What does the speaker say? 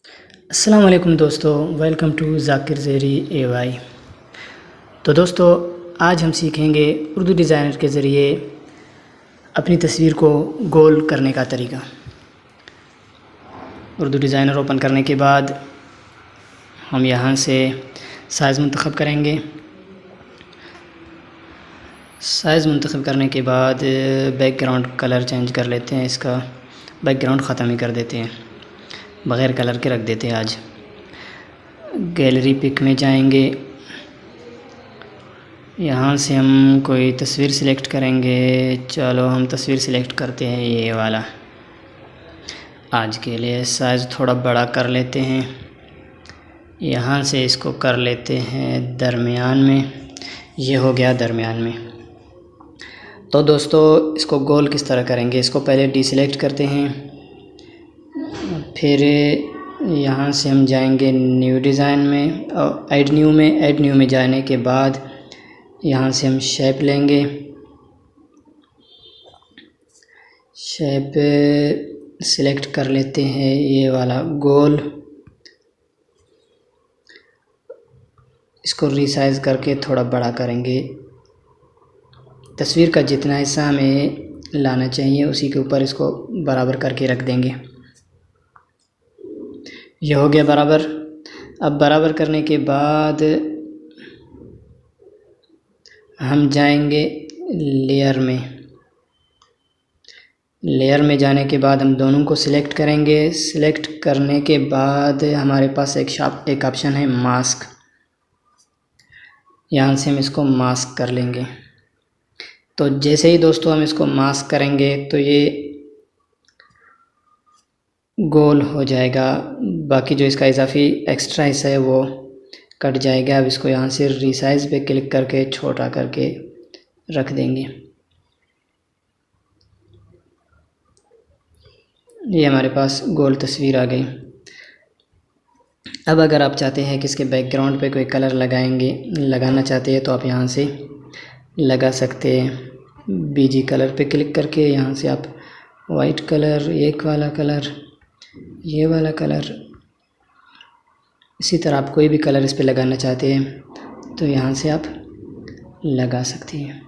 अस्सलाम वालेकुम दोस्तों, वेलकम टू ज़ाकिर ज़ेरी AY। तो दोस्तों, आज हम सीखेंगे उर्दू डिज़ाइनर के ज़रिए अपनी तस्वीर को गोल करने का तरीका। उर्दू डिज़ाइनर ओपन करने के बाद हम यहाँ से साइज़ मुंतखब करेंगे। साइज़ मुंतखब करने के बाद बैकग्राउंड कलर चेंज कर लेते हैं। इसका बैकग्राउंड ख़त्म ही कर देते हैं, बग़ैर कलर के रख देते हैं। आज गैलरी पिक में जाएंगे, यहाँ से हम कोई तस्वीर सिलेक्ट करेंगे। चलो हम तस्वीर सिलेक्ट करते हैं ये वाला। आज के लिए साइज़ थोड़ा बड़ा कर लेते हैं। यहाँ से इसको कर लेते हैं दरमियान में। ये हो गया दरमियान में। तो दोस्तों, इसको गोल किस तरह करेंगे? इसको पहले डीसिलेक्ट करते हैं, फिर यहाँ से हम जाएंगे न्यू डिज़ाइन में और ऐड न्यू में जाने के बाद यहाँ से हम शेप लेंगे। शेप सिलेक्ट कर लेते हैं ये वाला गोल। इसको रीसाइज़ करके थोड़ा बड़ा करेंगे। तस्वीर का जितना हिस्सा हमें लाना चाहिए उसी के ऊपर इसको बराबर करके रख देंगे। ये हो गया बराबर। अब बराबर करने के बाद हम जाएंगे लेयर में। लेयर में जाने के बाद हम दोनों को सिलेक्ट करेंगे। सिलेक्ट करने के बाद हमारे पास एक ऑप्शन है मास्क। यहाँ से हम इसको मास्क कर लेंगे। तो जैसे ही दोस्तों हम इसको मास्क करेंगे तो ये गोल हो जाएगा। बाकी जो इसका इजाफी एक्स्ट्रा हिस्सा है वो कट जाएगा। अब इसको यहाँ से रीसाइज़ पे क्लिक करके छोटा करके रख देंगे। ये हमारे पास गोल तस्वीर आ गई। अब अगर आप चाहते हैं कि इसके बैकग्राउंड पे कोई कलर लगाना चाहते हैं तो आप यहाँ से लगा सकते हैं। बीजी कलर पे क्लिक करके यहाँ से आप वाइट कलर, एक वाला कलर, ये वाला कलर, इसी तरह आप कोई भी कलर इस पे लगाना चाहते हैं तो यहाँ से आप लगा सकते हैं।